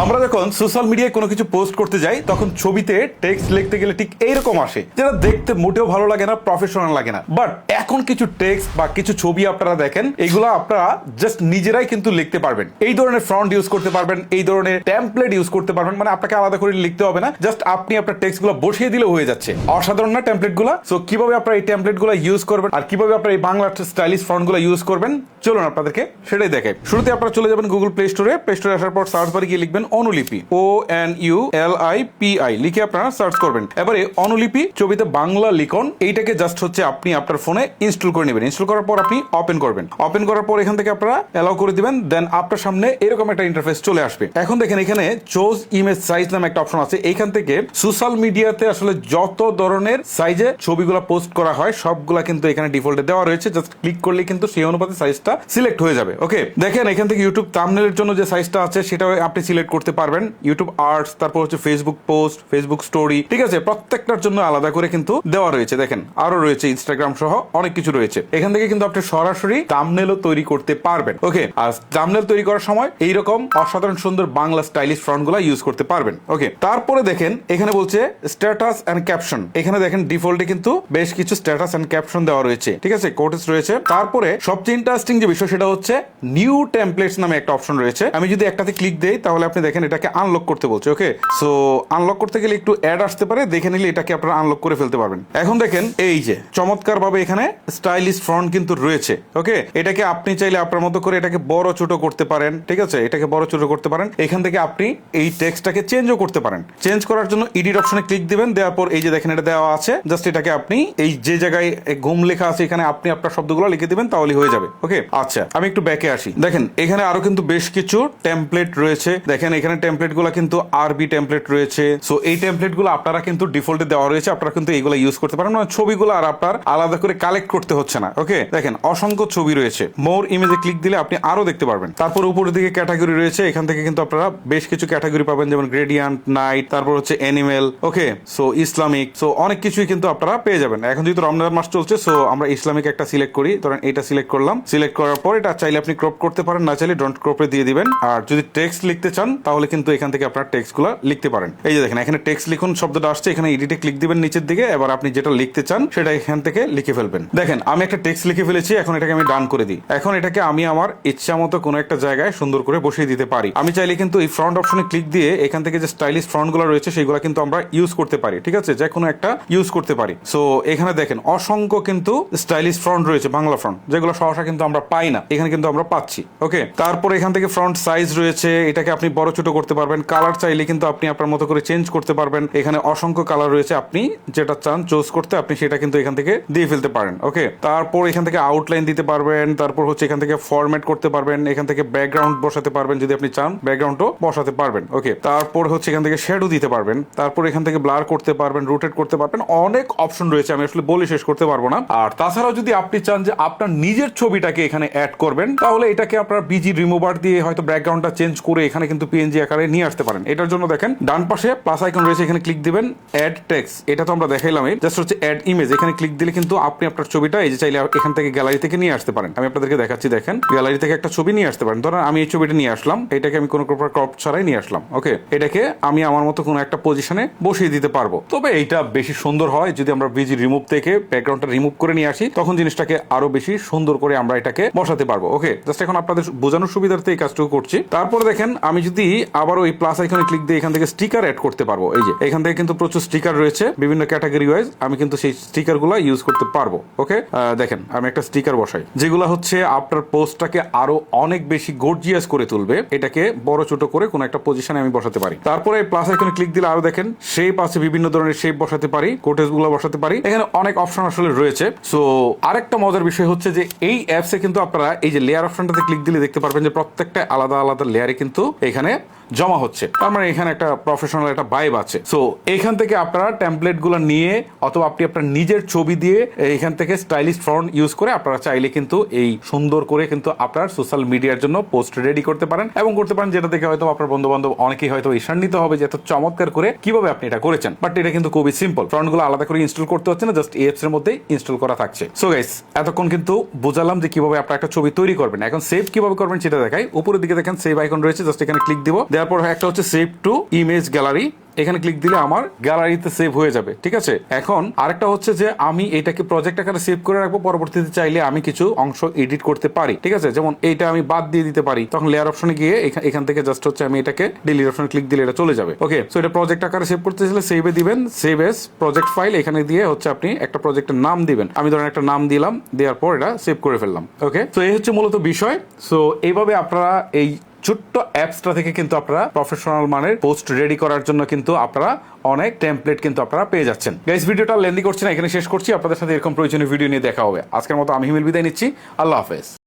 আমরা যখন সোশ্যাল মিডিয়ায় কোনো কিছু পোস্ট করতে যাই তখন ছবিতে টেক্সট লিখতে গেলে ঠিক এইরকম আসে, যেটা দেখতে মোটেও ভালো লাগে না, প্রফেশনাল লাগে না। বাট এখন কিছু টেক্সট বা কিছু ছবি আপনারা দেখেন, এগুলো আপনারা জাস্ট নিজেরাই কিন্তু লিখতে পারবেন। এই ধরনের ফন্ট ইউজ করতে পারবেন, এই ধরনের টেমপ্লেট ইউজ করতে পারবেন, মানে আপনাকে আলাদা করে লিখতে হবে না, জাস্ট আপনি আপনার টেক্সট গুলো বসিয়ে দিলেও হয়ে যাচ্ছে। অসাধারণ না টেমপ্লেট গুলো? সো কিভাবে আপনারা এই টেমপ্লেট গুলো ইউজ করবেন আর কিভাবে আপনারা এই বাংলা স্টাইলিশ ফন্ট গুলো ইউজ করবেন, চলুন আপনাদেরকে সেটাই দেখাই। শুরুতে আপনারা চলে যাবেন গুগল প্লে স্টোরে। প্লে স্টোরে আসার পর সার্চ বারে গিয়ে লিখবেন অনুলিপি, ONULIPI লিখে আপনারা সার্চ করবেন। এবারে অনুলিপি ছবিতে বাংলা লিখন, এইটাকে জাস্ট হচ্ছে আপনি আপনার ফোনে ইনস্টল করে নেবেন। ইনস্টল করার পর আপনি ওপেন করবেন। ওপেন করার পর এখান থেকে আপনারা অ্যালাউ করে দিবেন। দেন আপনার সামনে এরকম একটা ইন্টারফেস চলে আসবে। এখন দেখেন এখানে চুজ ইমেজ সাইজ নামে একটা অপশন আছে। এইখান থেকে সোশ্যাল মিডিয়াতে আসলে যত ধরনের সাইজে ছবিগুলো পোস্ট করা হয় সবগুলা কিন্তু এখানে ডিফল্টে দেওয়া রয়েছে। জাস্ট ক্লিক করলে কিন্তু সেই অনুপাতে সাইজটা সিলেক্ট হয়ে যাবে। ওকে, দেখেন এখান থেকে ইউটিউব থাম্বনেলের জন্য যে সাইজটা আছে সেটা আপনি সিলেক্ট করতে পারবেন। ইউটিউব আর্টস, তারপর হচ্ছে ফেসবুক পোস্ট, ফেসবুক স্টোরি, ঠিক আছে, প্রত্যেকটার জন্য আলাদা করে কিন্তু দেওয়া রয়েছে। দেখেন আরো রয়েছে ইনস্টাগ্রাম সহ অনেক কিছু রয়েছে। এখান থেকে কিন্তু আপনি সরাসরি থাম্বনেলও তৈরি করতে পারবেন। ওকে, আর থাম্বনেল তৈরি করার সময় এইরকম অসাধারণ সুন্দর বাংলা স্টাইলিশ ফন্টগুলো ইউজ করতে পারবেন। ওকে, তারপরে দেখেন এখানে বলছে স্ট্যাটাস এন্ড ক্যাপশন। এখানে দেখেন ডিফল্টে কিন্তু বেশ কিছু স্ট্যাটাস এন্ড ক্যাপশন দেওয়া রয়েছে, ঠিক আছে, কোটেস রয়েছে। তারপরে সবচেয়ে ইন্টারেস্টিং যে বিষয় সেটা হচ্ছে নিউ টেমপ্লেটস নামে একটা অপশন রয়েছে। আমি যদি একটাতে ক্লিক দেই তাহলে আপনি দেখেন এটাকে আনলক করতে বলছে। ওকে, সো আনলক করতে গেলে একটু অ্যাড আসতে পারে, দেখে নিলে এটাকে আপনারা আনলক করে ফেলতে পারবেন। এখন দেখেন এই যে চমৎকার ভাবে এখানে স্টাইলিশ ফন্ট কিন্তু রয়েছে। ওকে, এটাকে আপনি চাইলে আপনার মতো করে এটাকে বড় ছোট করতে পারেন, ঠিক আছে, এটাকে বড় ছোট করতে পারেন। এখান থেকে আপনি এই টেক্সটটাকে চেঞ্জও করতে পারেন। চেঞ্জ করার জন্য এডিট অপশনে ক্লিক দিবেন। দেওয়ার পর এই যে দেখেন এটা দেওয়া আছে, জাস্ট এটাকে আপনি এই যে জায়গায় ঘুম লেখা আছে এখানে আপনি আপনার শব্দগুলো লিখে দিবেন, তাহলে হয়ে যাবে। ওকে, আচ্ছা আমি একটু ব্যাকে আসি। দেখেন এখানে আরো কিন্তু বেশ কিছু টেমপ্লেট রয়েছে। দেখেন এখানে টেমপ্লেট গুলো কিন্তু আরবি টেমপ্লেট রয়েছে। সো এই টেমপ্লেট গুলো আপনারা কিন্তু ডিফল্টে দেওয়া রয়েছে, আপনারা কিন্তু এইগুলো ইউজ করতে পারেন। মানে ছবিগুলো আর আপনার আলাদা করে কালেক্ট করতে হচ্ছে না। ওকে, দেখেন অসংখ্য ছবি রয়েছে। মোর ইমেজে ক্লিক দিলে আপনি আরো দেখতে পারবেন। তারপর উপরের দিকে ক্যাটাগরি রয়েছে, এখান থেকে কিন্তু আপনারা বেশ কিছু ক্যাটাগরি পাবেন, যেমন গ্রেডিয়ান্ট, নাইট, তারপর হচ্ছে অ্যানিমেল, ওকে, সো ইসলামিক, সো অনেক কিছুই কিন্তু আপনারা পেয়ে যাবেন। এখন যেহেতু রমজান মাস চলছে, সো আমরা ইসলামিক একটা সিলেক্ট করি। ধরেন এটা সিলেক্ট করলাম। সিলেক্ট করার পর এটা চাইলে আপনি ক্রপ করতে পারেন, না চাইলে ডন্ট ক্রপে দিয়ে দিবেন। আর যদি টেক্সট লিখতে চান তাহলে কিন্তু এখান থেকে আপনার টেক্সটগুলো লিখতে পারেন। এই যে দেখেন এখানে টেক্সট লিখুন শব্দটা আসছে, এখানে এডিটে ক্লিক দিবেন নিচের দিকে। এবার আপনি যেটা লিখতে চান সেটা এখান থেকে লিখে ফেলবেন। দেখেন আমি একটা টেক্সট লিখে ফেলেছি, এখন এটাকে আমি ডান করে দিই। এখন এটাকে আমি আমার ইচ্ছা মতো কোনো একটা জায়গায় সুন্দর করে বসিয়ে দিতে পারি। আমি চাইলে কিন্তু এই ফ্রন্ট অপশনে ক্লিক দিয়ে এখান থেকে যে স্টাইলিশ ফ্রন্টগুলো রয়েছে সেগুলো কিন্তু আমরা ইউজ করতে পারি, ঠিক আছে, যে কোনো একটা ইউজ করতে পারি। সো এখানে দেখেন অসংখ্য কিন্তু স্টাইলিশ ফ্রন্ট রয়েছে, বাংলা ফ্রন্ট, যেগুলো সহসা কিন্তু আমরা পাই না, এখানে কিন্তু আমরা পাচ্ছি। ওকে, তারপর এখান থেকে ফ্রন্ট সাইজ রয়েছে, এটাকে আপনি বড় ছোট করতে পারবেন। কালার চাইলে কিন্তু আপনি আপনার মতো করে চেঞ্জ করতে পারবেন। এখানে অসংখ্য কালার রয়েছে, আপনি যেটা চান চুজ করতে আপনি সেটা কিন্তু এখান থেকে দিয়ে ফেলতে পারেন। ওকে, তারপর এখান থেকে আউটলাইন দিতে পারবেন। তারপর হচ্ছে এখান থেকে ফরম্যাট করতে পারবেন, এখান থেকে ব্যাকগ্রাউন্ড বসাতে পারবেন, যদি আপনি চান ব্যাকগ্রাউন্ডও বসাতে পারবেন। ওকে, তারপর হচ্ছে এখান থেকে শ্যাডো দিতে পারবেন। তারপর এখান থেকে ব্লার করতে পারবেন, রোটেট করতে পারবেন। অনেক অপশন রয়েছে, আমি আসলে বলে শেষ করতে পারবো না। আর তাছাড়াও যদি আপনি চান যে আপনার নিজের ছবিটাকে এখানে অ্যাড করবেন, তাহলে এটাকে আপনার বিজি রিমুভার দিয়ে হয়তো ব্যাকগ্রাউন্ডটা চেঞ্জ করে এখানে কিন্তু পিএনজি আকারে নিয়ে আসতে পারেন। এটার জন্য দেখেন ডান পাশে প্লাস আইকন রয়েছে, এখানে ক্লিক দিবেন। অ্যাড টেক্সট, এটা তো আমরা দেখাইলাম, জাস্ট হচ্ছে অ্যাড ইমেজ, এখানে ক্লিক দিলে কিন্তু আপনি আপনার ছবিটা এই যে চাইলে এখান থেকে গ্যালারি থেকে নিয়ে আসতে পারেন। আমি আপনাদেরকে দেখাচ্ছি, দেখেন গ্যালারি থেকে একটা ছবি নিয়ে আসতে পারেন। ধরেন আমি এই ছবিটা নিয়ে আসলাম, এটাকে আমি কোনো প্রকার ক্রপ ছাড়াই নিয়ে আসলাম। ওকে, এটাকে আমি আমার মতো কোনো একটা পজিশনে বসিয়ে দিতে পারবো। তবে এইটা বেশি সুন্দর হয় যদি আমরা বিজি রিমুভ থেকে ব্যাকগ্রাউন্ডটা রিমুভ করে নিয়ে আসি, তখন জিনিসটাকে আরো বেশি সুন্দর করে আমরা এটাকে বসাতে পারবো। ওকে, জাস্ট এখন আপনাদের বোঝানোর সুবিধার্থে এই কাজটুকু করছি। তারপরে দেখেন আমি যদি আবার ওই প্লাস আইকনে ক্লিক দিয়ে এখান থেকে স্টিকার অ্যাড করতে পারবো। এই যে এখান থেকে কিন্তু প্রচুর স্টিকার রয়েছে বিভিন্ন ক্যাটাগরি ওয়াইজ, আমি কিন্তু সেই স্টিকার গুলো ইউজ করতে পারবো। ওকে, দেখেন আমি একটা স্টিকার বসাই, যেগুলো হচ্ছে আপনার পোস্টটাকে আরো অনেক বেশি গর্জিয়াস করে তুলবে। এটাকে বড় ছোট করে কোনো একটা পজিশনে আমি বসাতে পারি। তারপরে প্লাস আইকনে ক্লিক দিলে আরো দেখেন শেপ আছে, বিভিন্ন ধরনের শেপ বসাতে পারি, কোটেস গুলো বসাতে পারি। এখানে অনেক অপশন আসলে রয়েছে। সো আরেকটা মজার বিষয় হচ্ছে যে এই অ্যাপসে কিন্তু আপনারা এই যে লেয়ার অপশনটাতে ক্লিক দিলে দেখতে পারবেন যে প্রত্যেকটা আলাদা আলাদা লেয়ারে কিন্তু এখানে জমা হচ্ছে। তার মানে এখানে একটা প্রফেশনাল একটা ভাইব আছে। সো এখান থেকে আপনারা টেমপ্লেট গুলো নিয়ে অথবা আপনি আপনার নিজের ছবি দিয়ে এখান থেকে স্টাইলিশ ফন্ট ইউজ করে আপনারা চাইলে কিন্তু এই সুন্দর করে কিন্তু আপনার সোশ্যাল মিডিয়ার জন্য পোস্ট রেডি করতে পারেন এবং করতে পারেন, যেটা দেখে হয়তো আপনার বন্ধু বান্ধব অনেকেই হয়তো ঈর্ষান্বিত হবে যে এত চমৎকার করে কিভাবে আপনি এটা করেছেন। বাট এটা কিন্তু খুবই সিম্পল, ফন্ট গুলো আলাদা করে ইনস্টল করতে হচ্ছে না, জাস্ট এই অ্যাপস এর মধ্যেই ইনস্টল করা থাকছে। সো গাইস, এতক্ষণ কিন্তু বুঝালাম যে কিভাবে আপনারা একটা ছবি তৈরি করবেন। এখন সেভ কিভাবে করবেন সেটা দেখাই। উপরের দিকে দেখেন সেভ আইকন রয়েছে, জাস্ট এখানে ক্লিক দিব, দেওয়ার পর একটা হচ্ছে সেভ টু ইমেজ গ্যালারি, এখানে ক্লিক দিলে আমার গ্যালারিতে সেভ হয়ে যাবে। ঠিক আছে, এখন আরেকটা হচ্ছে যে আমি এটাকে প্রজেক্ট আকারে সেভ করে রাখবো, পরবর্তীতে চাইলে আমি কিছু অংশ এডিট করতে পারি। ঠিক আছে, যেমন এইটা আমি বাদ দিয়ে দিতে পারি, তখন লেয়ার অপশনে গিয়ে এখান থেকে জাস্ট হচ্ছে আমি এটাকে ডিলিট অপশনে ক্লিক দিলে এটা চলে যাবে। ওকে, সো এটা প্রজেক্ট আকারে সেভ করতে চাইলে সেভে দিবেন, সেভ এস প্রজেক্ট ফাইল, এখানে দিয়ে হচ্ছে আপনি একটা প্রজেক্টের নাম দিবেন, আমি ধরেন একটা নাম দিলাম, দেওয়ার পর এটা সেভ করে ফেললাম। ওকে, তো এই হচ্ছে মূলত বিষয়। সো এইভাবে আপনারা এই ছোট্ট অ্যাপসটা থেকে কিন্তু আপনারা প্রফেশনাল মানের পোস্ট রেডি করার জন্য কিন্তু আপনারা অনেক টেমপ্লেট কিন্তু আপনারা পেয়ে যাচ্ছেন। গাইস, ভিডিওটা লেন্দি করছি না, এখানে শেষ করছি। আপনাদের সাথে এরকম প্রয়োজনীয় ভিডিও নিয়ে দেখা হবে। আজকের মতো আমি হিমেল বিদায় নিচ্ছি। আল্লাহ হাফেজ।